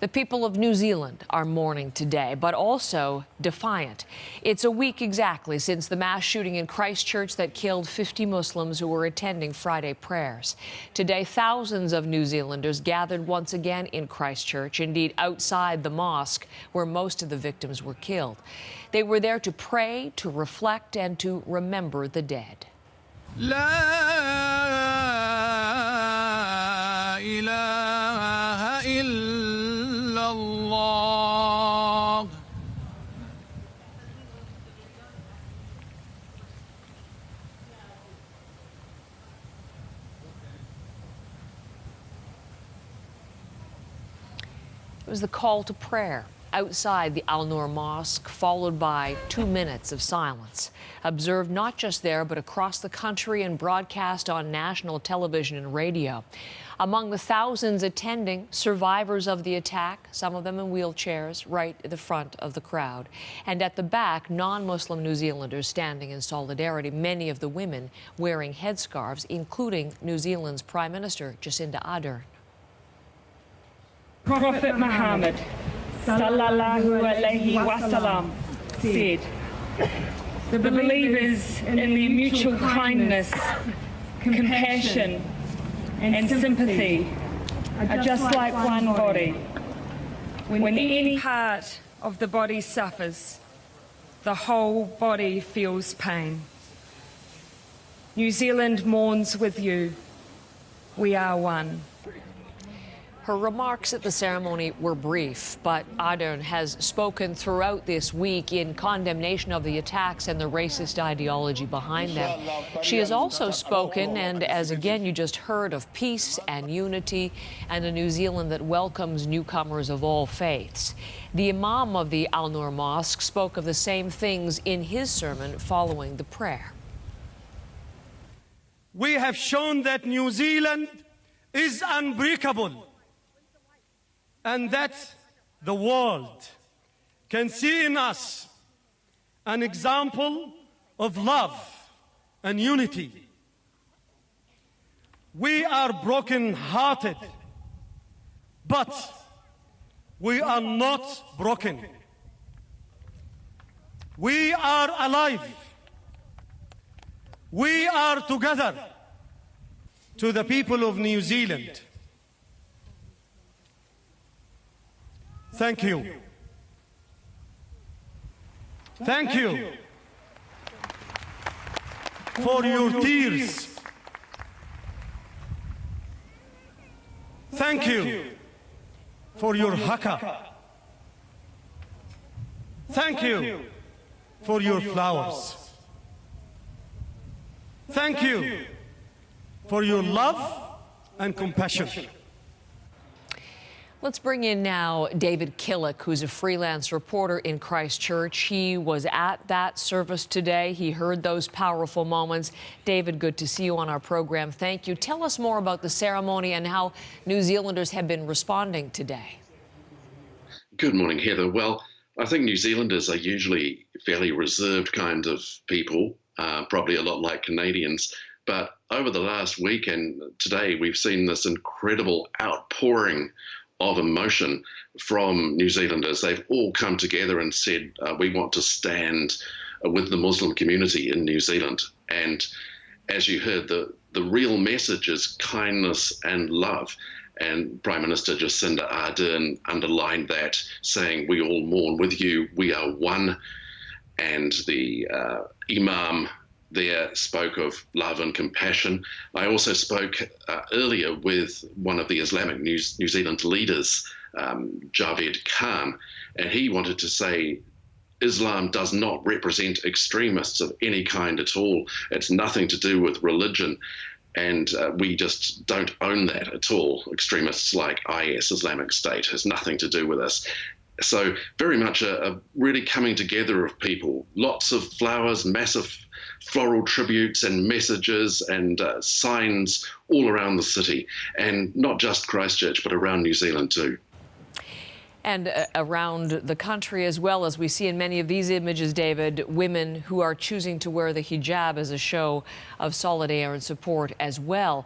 The people of New Zealand are mourning today, but also defiant. It's a week exactly since the mass shooting in Christchurch that killed 50 Muslims who were attending Friday prayers. Today, thousands of New Zealanders gathered once again in Christchurch, indeed outside the mosque where most of the victims were killed. They were there to pray, to reflect, and to remember the dead. La ilaha illallah. It was the call to prayer outside the Al-Noor Mosque, followed by 2 minutes of silence, observed not just there but across the country and broadcast on national television and radio. Among the thousands attending, survivors of the attack, some of them in wheelchairs, right at the front of the crowd. And at the back, non-Muslim New Zealanders standing in solidarity, many of the women wearing headscarves, including New Zealand's Prime Minister Jacinda Ardern. Prophet Muhammad Sallallahu Alaihi Wasallam said, the believers in the mutual kindness, compassion and sympathy are just like one body. When any part of the body suffers, the whole body feels pain. New Zealand mourns with you. We are one. Her remarks at the ceremony were brief, but Ardern has spoken throughout this week in condemnation of the attacks and the racist ideology behind them. She has also spoken, and as again you just heard, of peace and unity and a New Zealand that welcomes newcomers of all faiths. The Imam of the Al-Noor Mosque spoke of the same things in his sermon following the prayer. We have shown that New Zealand is unbreakable, and that the world can see in us an example of love and unity. We are broken-hearted, but we are not broken. We are alive. We are together. To the people of New Zealand, thank you. Thank you for your tears. Thank you for your haka. Thank you for your flowers. Thank you for your love and compassion. Let's bring in now David Killick, who's a freelance reporter in Christchurch. He was at that service today. He heard those powerful moments. David, good to see you on our program. Thank you. Tell us more about the ceremony and how New Zealanders have been responding today. Good morning, Heather. Well, I think New Zealanders are usually fairly reserved kind of people, probably a lot like Canadians. But over the last week and today, we've seen this incredible outpouring of emotion from New Zealanders. They've all come together and said, we want to stand with the Muslim community in New Zealand. And as you heard, the real message is kindness and love. And Prime Minister Jacinda Ardern underlined that, saying, we all mourn with you, we are one. And the Imam there spoke of love and compassion. I also spoke earlier with one of the Islamic New Zealand leaders, Javed Khan, and he wanted to say Islam does not represent extremists of any kind at all. It's nothing to do with religion, and we just don't own that at all. Extremists like IS, Islamic State, has nothing to do with us. So very much a really coming together of people, lots of flowers, massive floral tributes and messages and signs all around the city, and not just Christchurch, but around New Zealand too. And around the country as well, as we see in many of these images, David, women who are choosing to wear the hijab as a show of solidarity and support as well.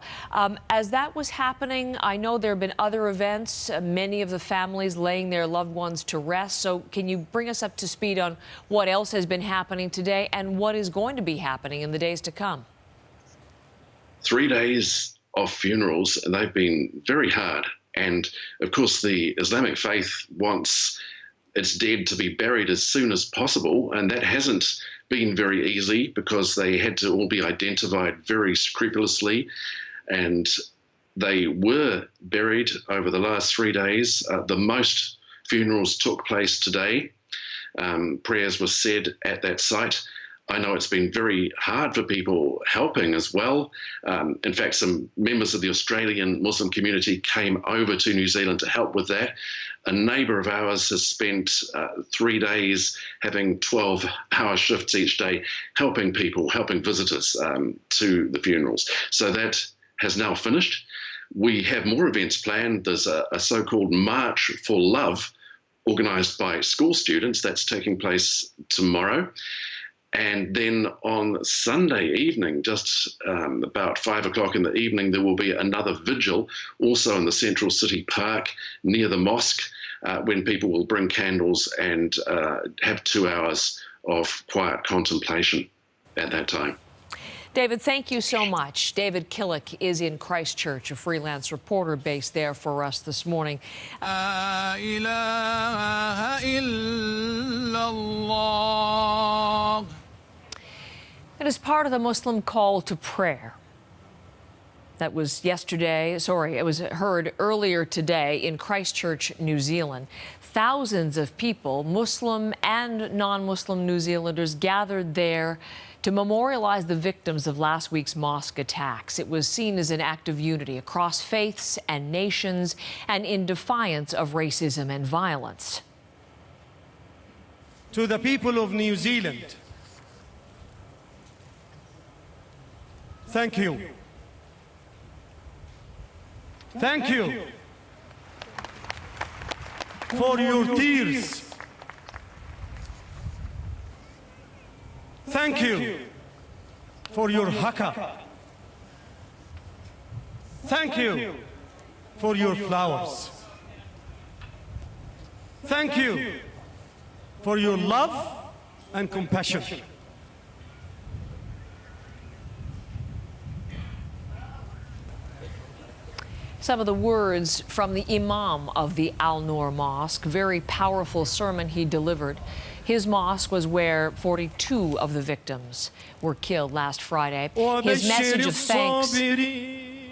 As that was happening, I know there have been other events, many of the families laying their loved ones to rest. So can you bring us up to speed on what else has been happening today and what is going to be happening in the days to come? 3 days of funerals, and they've been very hard. And of course, the Islamic faith wants its dead to be buried as soon as possible. And that hasn't been very easy because they had to all be identified very scrupulously. And they were buried over the last 3 days. The most funerals took place today. Prayers were said at that site. I know it's been very hard for people helping as well. In fact, some members of the Australian Muslim community came over to New Zealand to help with that. A neighbour of ours has spent 3 days having 12-hour shifts each day, helping people, helping visitors to the funerals. So that has now finished. We have more events planned. There's a so-called March for Love organised by school students. That's taking place tomorrow. And then on Sunday evening, just about 5 o'clock in the evening, there will be another vigil, also in the Central City Park near the mosque, when people will bring candles and have 2 hours of quiet contemplation at that time. David, thank you so much. David Killick is in Christchurch, a freelance reporter based there for us this morning. It is part of the Muslim call to prayer. That was it was heard earlier today in Christchurch, New Zealand. Thousands of people, Muslim and non-Muslim New Zealanders, gathered there to memorialize the victims of last week's mosque attacks. It was seen as an act of unity across faiths and nations and in defiance of racism and violence. To the people of New Zealand, thank you. Thank you for your tears. Thank you for your haka. Thank you for your flowers. Thank you for your love and compassion. Some of the words from the Imam of the Al-Noor Mosque, very powerful sermon he delivered. His mosque was where 42 of the victims were killed last Friday. His message of thanks,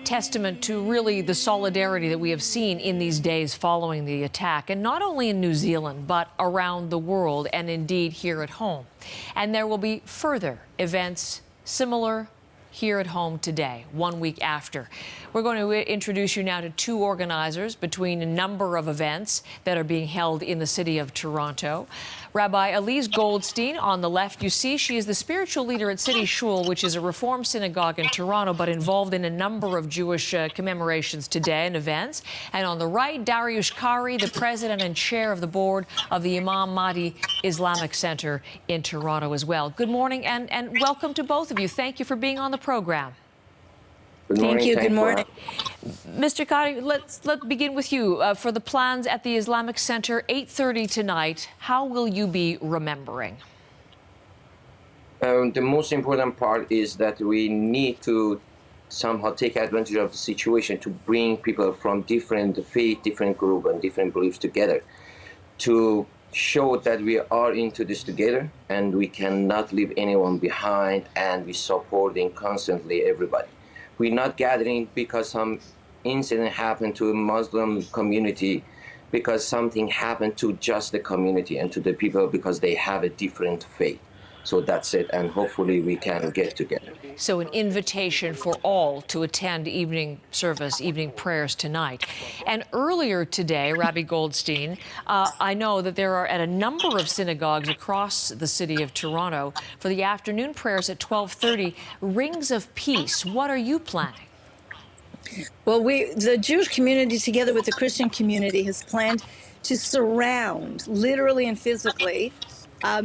testament to really the solidarity that we have seen in these days following the attack, and not only in New Zealand, but around the world and indeed here at home. And there will be further events similar here at home today, 1 week after. We're going to introduce you now to two organizers between a number of events that are being held in the city of Toronto. Rabbi Elise Goldstein on the left, you see, she is the spiritual leader at City Shul, which is a Reform synagogue in Toronto, but involved in a number of Jewish commemorations today and events. And on the right, Dariush Kari, the president and chair of the board of the Imam Mahdi Islamic Center in Toronto as well. Good morning and welcome to both of you. Thank you for being on the program. Good morning. Thank you. Good morning. Mr. Kari, let's begin with you. For the plans at the Islamic Center, 8:30 tonight, how will you be remembering? The most important part is that we need to somehow take advantage of the situation to bring people from different faith, different group, and different beliefs together to show that we are into this together and we cannot leave anyone behind, and we're supporting constantly everybody. We're not gathering because some incident happened to a Muslim community, because something happened to just the community and to the people because they have a different faith. So that's it, and hopefully we can get together. So an invitation for all to attend evening service, evening prayers tonight. And earlier today, Rabbi Goldstein, I know that there are at a number of synagogues across the city of Toronto for the afternoon prayers at 12:30, Rings of Peace. What are you planning? Well, the Jewish community, together with the Christian community, has planned to surround, literally and physically,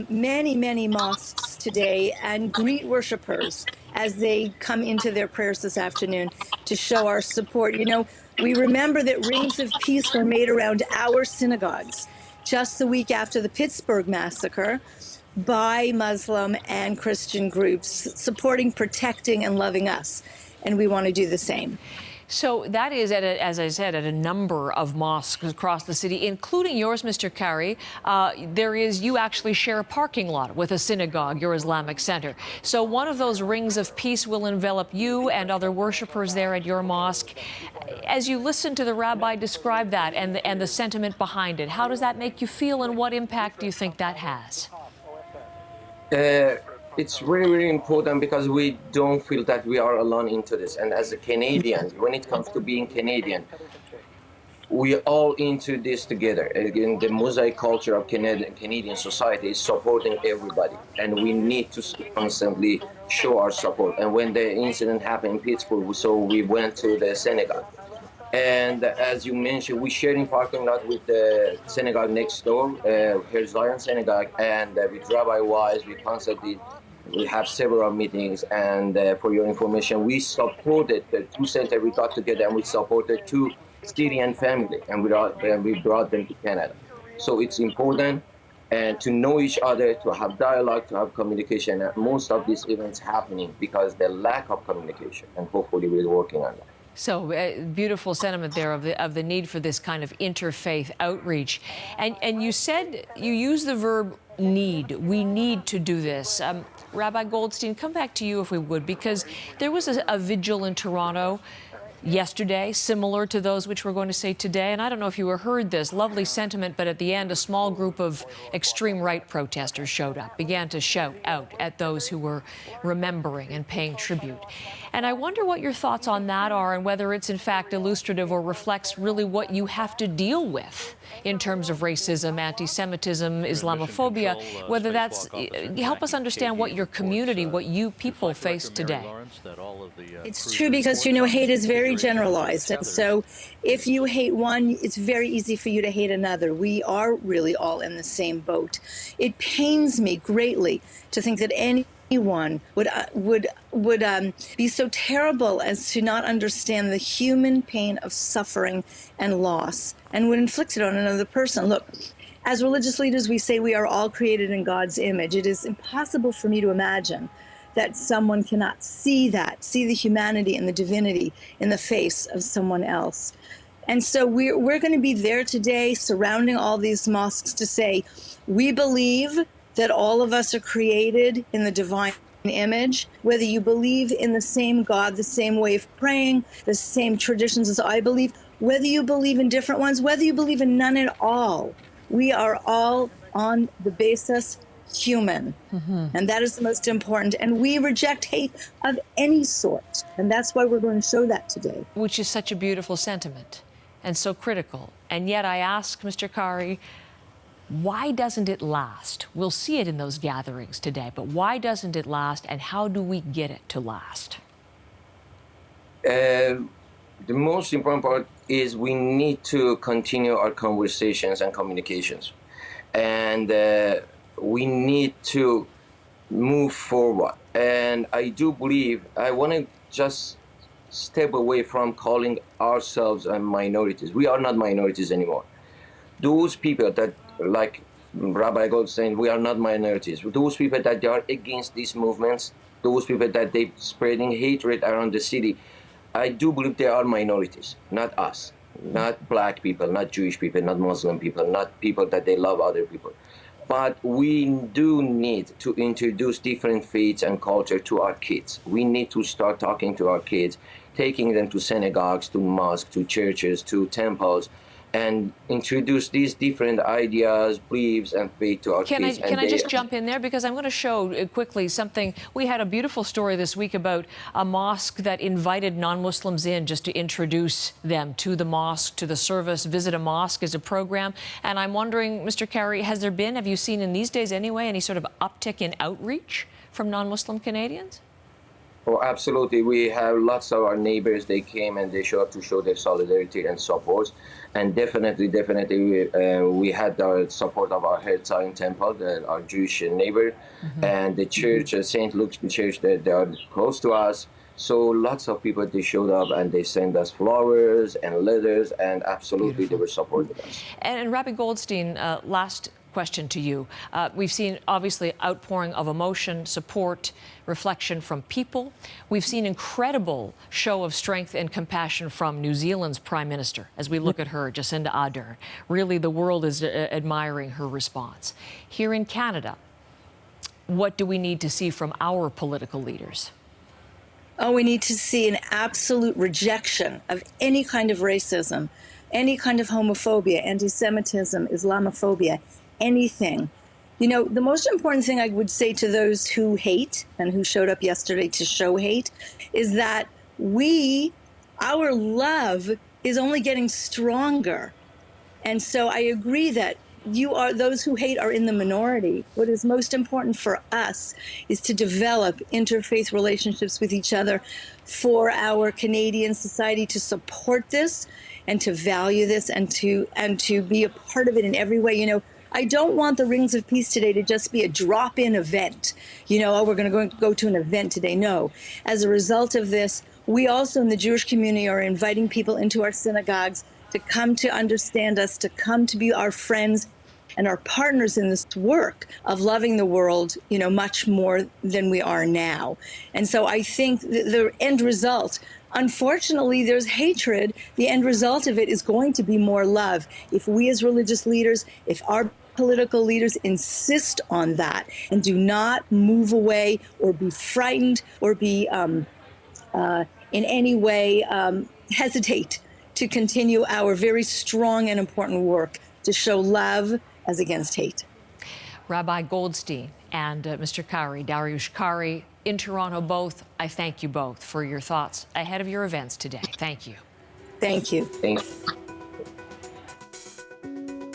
many, many mosques today and greet worshipers as they come into their prayers this afternoon to show our support. You know, we remember that rings of peace were made around our synagogues just the week after the Pittsburgh massacre by Muslim and Christian groups supporting, protecting, and loving us. And we want to do the same. So that is, as I said, at a number of mosques across the city, including yours, Mr. Kari. You actually share a parking lot with a synagogue, your Islamic center. So one of those rings of peace will envelop you and other worshipers there at your mosque. As you listen to the rabbi describe that and the sentiment behind it, how does that make you feel, and what impact do you think that has? It's really, really important because we don't feel that we are alone into this. And as a Canadian, when it comes to being Canadian, we are all into this together. Again, the mosaic culture of Canadian society is supporting everybody, and we need to constantly show our support. And when the incident happened in Pittsburgh, we went to the synagogue. And as you mentioned, we sharing parking lot with the synagogue next door, here Zion Synagogue, and with Rabbi Wise, we have several meetings. And for your information, we supported the two centers. We got together and we supported two Syrian families, and we brought them to Canada. So it's important to know each other, to have dialogue, to have communication. And most of these events happening because the lack of communication, and hopefully we're working on that. So beautiful sentiment there of the need for this kind of interfaith outreach. And you said, you used the verb need. We need to do this. Rabbi Goldstein, come back to you if we would, because there was a vigil in Toronto yesterday, similar to those which we're going to say today. And I don't know if you heard this lovely sentiment, but at the end, a small group of extreme right protesters showed up, began to shout out at those who were remembering and paying tribute. And I wonder what your thoughts on that are, and whether it's in fact illustrative or reflects really what you have to deal with in terms of racism, anti-Semitism, Islamophobia, whether that's, help us understand what your community, what you people face today. It's true, because, you know, hate is very generalized. And so if you hate one, it's very easy for you to hate another. We are really all in the same boat. It pains me greatly to think that anyone would be so terrible as to not understand the human pain of suffering and loss and would inflict it on another person. Look, as religious leaders, we say we are all created in God's image. It is impossible for me to imagine that someone cannot see the humanity and the divinity in the face of someone else. And so we're going to be there today surrounding all these mosques to say, we believe that all of us are created in the divine image, whether you believe in the same God, the same way of praying, the same traditions as I believe, whether you believe in different ones, whether you believe in none at all. We are all on the basis human. And that is the most important. And we reject hate of any sort. And that's why we're going to show that today. Which is such a beautiful sentiment and so critical. And yet I ask Mr. Kari, why doesn't it last? We'll see it in those gatherings today, but why doesn't it last, and how do we get it to last? The most important part is we need to continue our conversations and communications. And we need to move forward. And I do believe, I want to just step away from calling ourselves minorities. We are not minorities anymore. Those people that, like Rabbi Goldstein, we are not minorities. Those people that they are against these movements, those people that they spreading hatred around the city, I do believe they are minorities, not us, not black people, not Jewish people, not Muslim people, not people that they love other people. But we do need to introduce different faiths and culture to our kids. We need to start talking to our kids, taking them to synagogues, to mosques, to churches, to temples, and introduce these different ideas, beliefs, and faith to our kids. Can I just jump in there? Because I'm going to show quickly something. We had a beautiful story this week about a mosque that invited non-Muslims in just to introduce them to the mosque, to the service. Visit a Mosque as a program. And I'm wondering, Mr. Kari, have you seen in these days anyway, any sort of uptick in outreach from non-Muslim Canadians? Oh, absolutely. We have lots of our neighbors. They came and they showed up to show their solidarity and support. And definitely, we had the support of our Herzog Temple, our Jewish neighbor, and the church, St. Luke's Church, that they are close to us. So lots of people, they showed up and they sent us flowers and letters, and absolutely they were supporting us. And Rabbi Goldstein, last question to you. We've seen, obviously, outpouring of emotion, support, reflection from people. We've seen incredible show of strength and compassion from New Zealand's Prime Minister as we look at her, Jacinda Ardern. Really, the world is admiring her response. Here in Canada, what do we need to see from our political leaders? Oh, we need to see an absolute rejection of any kind of racism, any kind of homophobia, anti-Semitism, Islamophobia, anything. You know, the most important thing I would say to those who hate and who showed up yesterday to show hate is that our love is only getting stronger. And so I agree that those who hate are in the minority. What is most important for us is to develop interfaith relationships with each other, for our Canadian society to support this and to value this and to be a part of it in every way. You know, I don't want the Rings of Peace today to just be a drop-in event. You know, oh, we're going to go to an event today. No. As a result of this, we also in the Jewish community are inviting people into our synagogues to come to understand us, to come to be our friends and our partners in this work of loving the world, you know, much more than we are now. And so I think the end result, unfortunately, there's hatred. The end result of it is going to be more love. If we as religious leaders, if our political leaders insist on that and do not move away or be frightened or be in any way hesitate to continue our very strong and important work to show love as against hate. Rabbi Goldstein and Mr. Kari, Dariush Kari, in Toronto both, I thank you both for your thoughts ahead of your events today. Thank you. Thank you. Thanks.